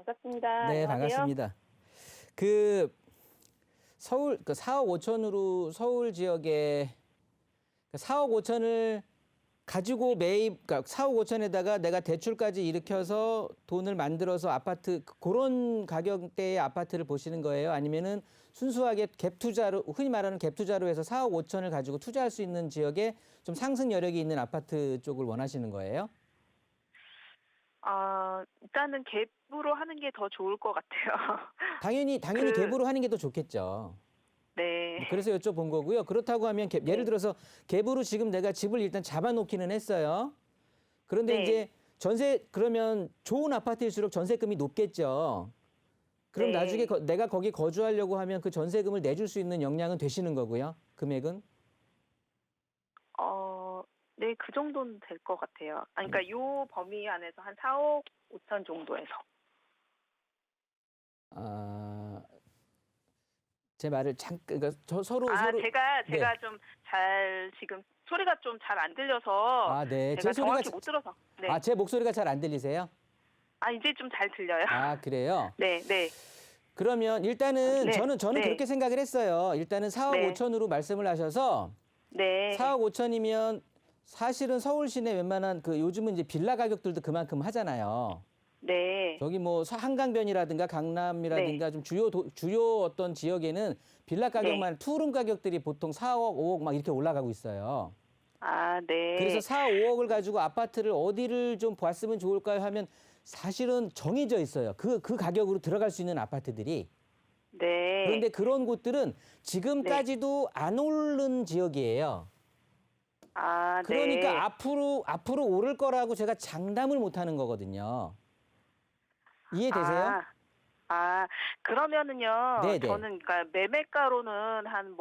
반갑습니다. 네, 안녕하세요. 반갑습니다. 그 서울 4억 5천으로 서울 지역에 4억 5천을 가지고 매입, 그러니까 4억 5천에다가 내가 대출까지 일으켜서 돈을 만들어서 아파트 그런 가격대의 아파트를 보시는 거예요? 아니면은 순수하게 갭 투자로 흔히 말하는 갭 투자로 해서 4억 5천을 가지고 투자할 수 있는 지역에 좀 상승 여력이 있는 아파트 쪽을 원하시는 거예요? 일단은 갭으로 하는 게 더 좋을 것 같아요. 당연히 그 갭으로 하는 게 더 좋겠죠. 네. 그래서 여쭤본 거고요. 그렇다고 하면 예를 네. 들어서 갭으로 지금 내가 집을 일단 잡아놓기는 했어요. 그런데 네. 이제 그러면 좋은 아파트일수록 전세금이 높겠죠. 그럼 나중에 네. 내가 거기 거주하려고 하면 그 전세금을 내줄 수 있는 역량은 되시는 거고요. 금액은. 네, 그 정도는 될 것 같아요. 그러니까 요 범위 안에서 한 4억 5천 정도에서. 아, 제 말을 그러니까 서로 제가 네. 좀 잘 지금 소리가 좀 잘 안 들려서 아, 네. 제가 정확히 못 들어서. 네. 제 목소리가 잘 안 들리세요? 이제 좀 잘 들려요. 아, 그래요? 네, 네. 그러면 일단은 네. 저는 네. 그렇게 생각을 했어요. 일단은 4억 네. 5천으로 말씀을 하셔서 네. 4억 5천이면 사실은 서울 시내 웬만한 요즘은 이제 빌라 가격들도 그만큼 하잖아요. 네. 저기 뭐 한강변이라든가 강남이라든가 좀 주요 어떤 지역에는 빌라 가격만 투룸 가격들이 보통 4억, 5억 막 이렇게 올라가고 있어요. 네. 그래서 4, 5억을 가지고 아파트를 어디를 좀 봤으면 좋을까요 하면 사실은 정해져 있어요. 그 가격으로 들어갈 수 있는 아파트들이. 네. 그런데 그런 곳들은 지금까지도 안 오른 지역이에요. 그러니까 네. 앞으로 오를 거라고 제가 장담을 못 하는 거거든요. 이해되세요? 그러면은요, 네네. 저는 그러니까 매매가로는 한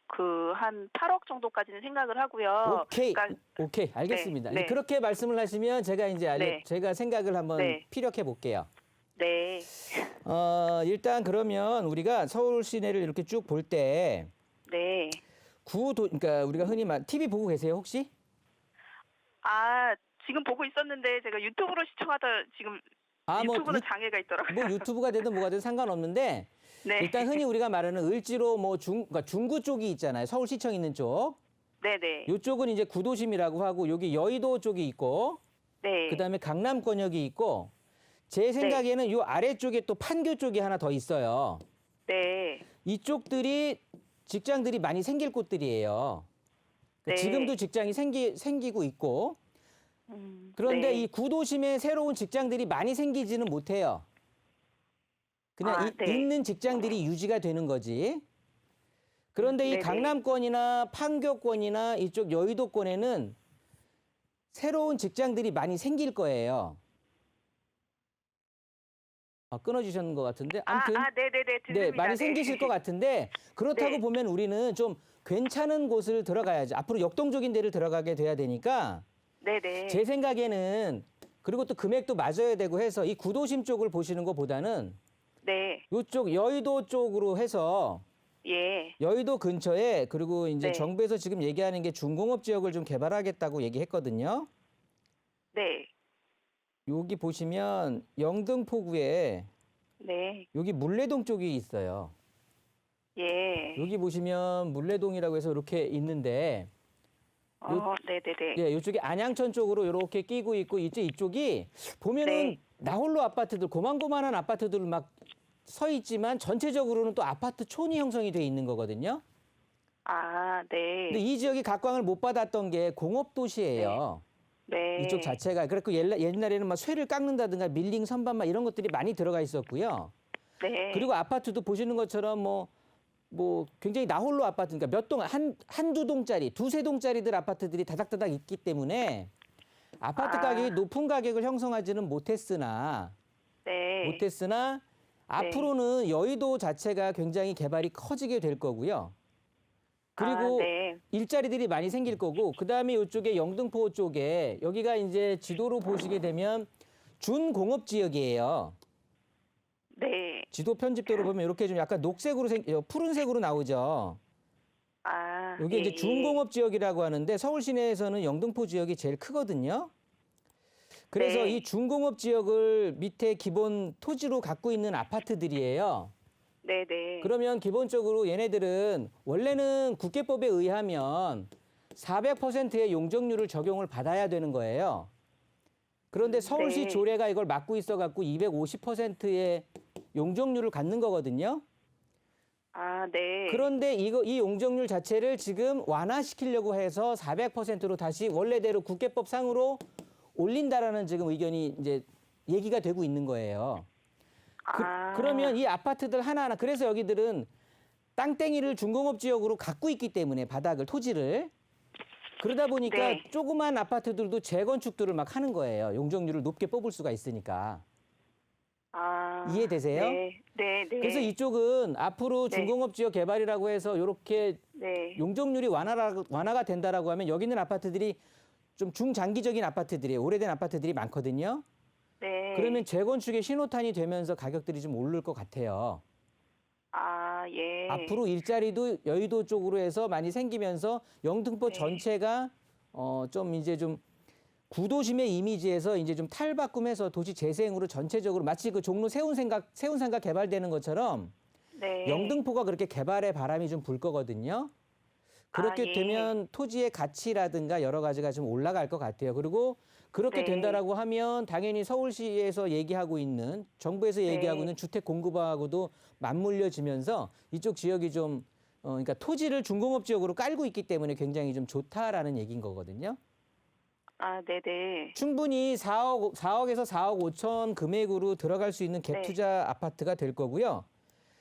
8억 정도까지는 생각을 하고요. 오케이. 그러니까 오케이. 네, 알겠습니다. 이제 네, 그렇게 말씀을 하시면 제가 이제 네, 제가 생각을 한번 네, 피력해 볼게요. 네, 일단 그러면 우리가 서울 시내를 이렇게 쭉 볼 때 네. 그러니까 우리가 흔히 TV 보고 계세요, 혹시? 지금 보고 있었는데 제가 유튜브로 시청하다 지금 뭐 유튜브는 장애가 있더라고요. 뭐 유튜브가 되든 뭐가 되든 상관없는데 네, 일단 흔히 우리가 말하는 을지로 그러니까 중구 쪽이 있잖아요. 서울시청 있는 쪽. 네, 네, 이쪽은 이제 구도심이라고 하고 여기 여의도 쪽이 있고 네, 그다음에 강남권역이 있고 제 생각에는 요 아래쪽에 또 판교 쪽이 하나 더 있어요. 네, 이쪽들이 직장들이 많이 생길 곳들이에요. 그러니까 지금도 직장이 생기고 있고 그런데 네. 이 구도심에 새로운 직장들이 많이 생기지는 못해요. 그냥 네, 있는 직장들이 유지가 되는 거지. 그런데 이 네네. 강남권이나 판교권이나 이쪽 여의도권에는 새로운 직장들이 많이 생길 거예요. 끊어주셨는 것 같은데. 아무튼 네네네, 네, 들립니다. 많이 네. 생기실 것 같은데 그렇다고 네. 보면 우리는 좀 괜찮은 곳을 들어가야지. 앞으로 역동적인 데를 들어가게 돼야 되니까 네네. 제 생각에는 그리고 또 금액도 맞아야 되고 해서 이 구도심 쪽을 보시는 것보다는 네. 이쪽 여의도 쪽으로 해서 예. 여의도 근처에 그리고 이제 네. 정부에서 지금 얘기하는 게 중공업 지역을 좀 개발하겠다고 얘기했거든요. 네. 여기 보시면 영등포구에 네. 여기 물레동 쪽이 있어요. 예. 여기 보시면 물레동이라고 해서 이렇게 있는데 네네네. 예, 이쪽이 안양천 쪽으로 이렇게 끼고 있고 이쪽이 보면은 네. 나홀로 아파트들 고만고만한 아파트들 막 서 있지만 전체적으로는 또 아파트 촌이 형성이 돼 있는 거거든요. 네. 근데 이 지역이 각광을 못 받았던 게 공업 네. 도시예요. 네. 이쪽 자체가. 그래서 옛날에는 막 쇠를 깎는다든가 밀링 선반 막 이런 것들이 많이 들어가 있었고요. 네. 그리고 아파트도 보시는 것처럼 뭐 굉장히 나홀로 아파트, 그러니까 몇 동, 한두 동짜리, 두세 동짜리들 아파트들이 다닥다닥 있기 때문에 아파트 가격이 높은 가격을 형성하지는 못했으나 네. 앞으로는 여의도 자체가 굉장히 개발이 커지게 될 거고요. 그리고 네. 일자리들이 많이 생길 거고 그다음에 이쪽에 영등포 쪽에 여기가 이제 지도로 보시게 되면 준공업 지역이에요. 네. 지도 편집도로 보면 이렇게 좀 약간 녹색으로 푸른색으로 나오죠. 여기 이제 예. 준공업 지역이라고 하는데 서울 시내에서는 영등포 지역이 제일 크거든요. 그래서 네. 이 중공업 지역을 밑에 기본 토지로 갖고 있는 아파트들이에요. 네네. 그러면 기본적으로 얘네들은 원래는 국계법에 의하면 400%의 용적률을 적용을 받아야 되는 거예요. 그런데 서울시 네. 조례가 이걸 막고 있어갖고 250%의 용적률을 갖는 거거든요. 아, 네. 그런데 이 용적률 자체를 지금 완화시키려고 해서 400%로 다시 원래대로 국계법상으로 올린다라는 지금 의견이 이제 얘기가 되고 있는 거예요. 아. 그러면 이 아파트들 하나하나 그래서 여기들은 땅땡이를 중공업 지역으로 갖고 있기 때문에 바닥을 토지를 그러다 보니까 네. 조그만 아파트들도 재건축들을 막 하는 거예요. 용적률을 높게 뽑을 수가 있으니까. 아. 이해되세요? 네. 네, 네. 그래서 이쪽은 앞으로 네. 중공업 지역 개발이라고 해서 이렇게 네. 용적률이 완화가 된다라고 하면 여기 있는 아파트들이 좀 중장기적인 아파트들이에요. 오래된 아파트들이 많거든요. 네. 그러면 재건축의 신호탄이 되면서 가격들이 좀 오를 것 같아요. 아, 예. 앞으로 일자리도 여의도 쪽으로 해서 많이 생기면서 영등포 네. 전체가 좀 이제 좀 구도심의 이미지에서 이제 좀 탈바꿈해서 도시 재생으로 전체적으로 마치 그 종로 세운상가 개발되는 것처럼 네. 영등포가 그렇게 개발의 바람이 좀 불 거거든요. 그렇게 예. 되면 토지의 가치라든가 여러 가지가 좀 올라갈 것 같아요. 그리고 그렇게 네. 된다라고 하면 당연히 서울시에서 얘기하고 있는 정부에서 얘기하고 네. 있는 주택 공급하고도 맞물려지면서 이쪽 지역이 좀 그러니까 토지를 중공업 지역으로 깔고 있기 때문에 굉장히 좀 좋다라는 얘기인 거거든요. 아, 네네. 충분히 4억에서 4억 5천 금액으로 들어갈 수 있는 갭 네. 투자 아파트가 될 거고요.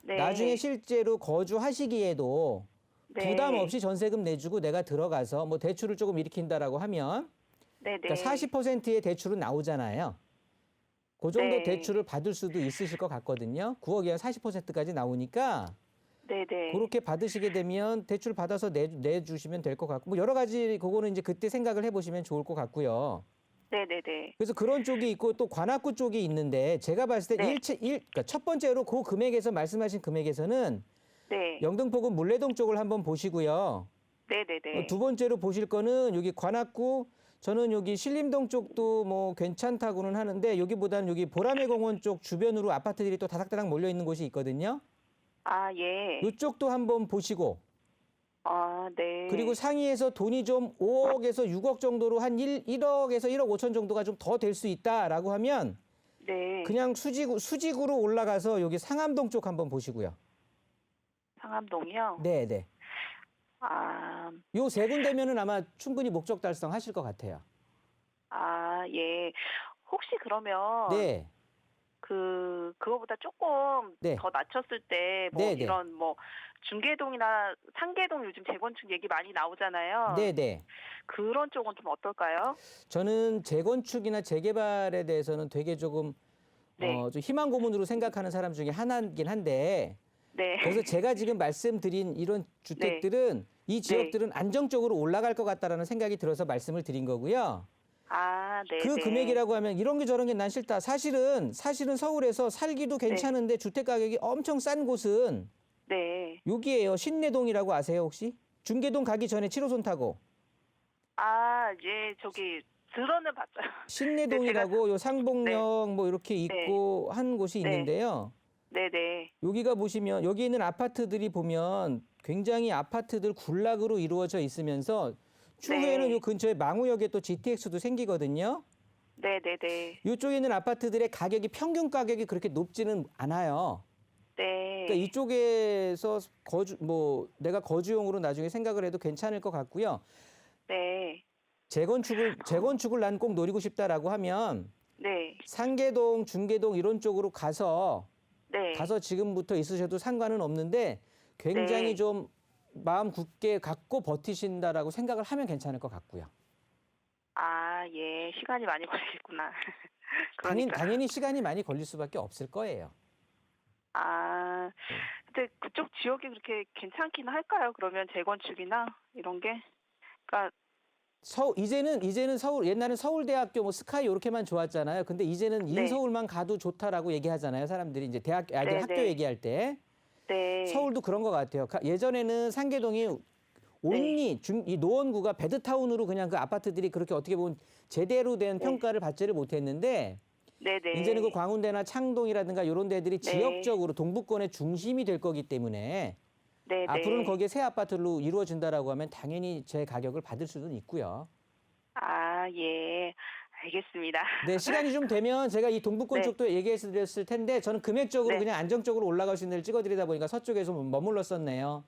네. 나중에 실제로 거주하시기에도 네. 부담 없이 전세금 내주고 내가 들어가서 뭐 대출을 조금 일으킨다라고 하면 네네. 그러니까 40%의 대출은 나오잖아요. 그 정도 네. 대출을 받을 수도 있으실 것 같거든요. 9억이 한 40%까지 나오니까 네네. 그렇게 받으시게 되면 대출 받아서 내주시면 될 것 같고 뭐 여러 가지 그거는 이제 그때 생각을 해보시면 좋을 것 같고요. 네네네. 그래서 그런 쪽이 있고 또 관악구 쪽이 있는데 제가 봤을 때 네. 그러니까 첫 번째로 그 금액에서 말씀하신 금액에서는 네. 영등포구 물레동 쪽을 한번 보시고요. 네네네. 두 번째로 보실 거는 여기 관악구 저는 여기 신림동 쪽도 뭐 괜찮다고는 하는데 여기보다는 여기 보라매 공원 쪽 주변으로 아파트들이 또 다닥다닥 몰려 있는 곳이 있거든요. 아, 예. 이쪽도 한번 보시고 아, 네. 그리고 상위에서 돈이 좀 5억에서 6억 정도로 한 1억에서 1억 5천 정도가 좀 더 될 수 있다라고 하면 네. 그냥 수직으로 올라가서 여기 상암동 쪽 한번 보시고요. 상암동이요? 네, 네. 아, 요 세 군데면은 아마 충분히 목적 달성하실 것 같아요. 아, 예. 혹시 그러면 네. 그거보다 조금 네. 더 낮췄을 때 뭐 네, 네. 이런 뭐 중계동이나 상계동 요즘 재건축 얘기 많이 나오잖아요. 네, 네. 그런 쪽은 좀 어떨까요? 저는 재건축이나 재개발에 대해서는 되게 조금 네. 좀 희망 고문으로 생각하는 사람 중에 하나이긴 한데 네. 그래서 제가 지금 말씀드린 이런 주택들은 이 지역들은 안정적으로 올라갈 것 같다라는 생각이 들어서 말씀을 드린 거고요. 아, 네. 그 네. 금액이라고 하면 이런 게 저런 게 난 싫다. 사실은 서울에서 살기도 괜찮은데 주택 가격이 엄청 싼 곳은 네. 여기예요. 신내동이라고 아세요 혹시? 중계동 가기 전에 7호선 타고 아, 예. 저기 들어는 봤어요. 신내동이라고 요 상봉역 뭐 이렇게 있고 한 곳이 네. 있는데요. 네네. 여기가 보시면 여기 있는 아파트들이 보면 굉장히 아파트들 군락으로 이루어져 있으면서 추후에는 네. 요 근처에 망우역에 또 GTX도 생기거든요. 네네네. 이쪽에 있는 아파트들의 가격이 평균 가격이 그렇게 높지는 않아요. 네. 그러니까 이쪽에서 내가 거주용으로 나중에 생각을 해도 괜찮을 것 같고요. 네. 재건축을 난 꼭 노리고 싶다라고 하면 네. 상계동, 중계동 이런 쪽으로 가서 네. 지금부터 있으셔도 상관은 없는데 굉장히 네. 좀 마음 굳게 갖고 버티신다라고 생각을 하면 괜찮을 것 같고요. 아, 예. 시간이 많이 걸리겠구나. 그러니까. 당연히 시간이 많이 걸릴 수밖에 없을 거예요. 아, 네. 근데 그쪽 지역이 그렇게 괜찮긴 할까요? 그러면 재건축이나 이런 게? 그러니까 이제는 서울 옛날엔 서울대학교 뭐 스카이 이렇게만 좋았잖아요. 근데 이제는 네. 인서울만 가도 좋다라고 얘기하잖아요. 사람들이 이제 네, 학교 네. 얘기할 때 네. 서울도 그런 것 같아요. 예전에는 상계동이 온리 이 노원구가 배드타운으로 그냥 그 아파트들이 그렇게 어떻게 보면 제대로 된 평가를 받지를 못했는데 네네. 이제는 그 광운대나 창동이라든가 이런 데들이 네. 지역적으로 동부권의 중심이 될 거기 때문에 네네. 앞으로는 거기에 새 아파트로 이루어진다라고 하면 당연히 제 가격을 받을 수는 있고요. 아, 예. 알겠습니다. 네, 시간이 좀 되면 제가 이 동부권 네. 쪽도 얘기해 드렸을 텐데 저는 금액적으로 네. 그냥 안정적으로 올라갈 수 있는 데를 찍어드리다 보니까 서쪽에서 머물렀었네요.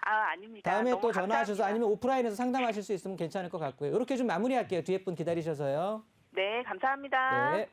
아, 아닙니다. 다음에 너무 또 전화하셔서 감사합니다. 아니면 오프라인에서 상담하실 수 있으면 괜찮을 것 같고요. 이렇게 좀 마무리할게요. 뒤에 분 기다리셔서요. 네, 감사합니다. 네.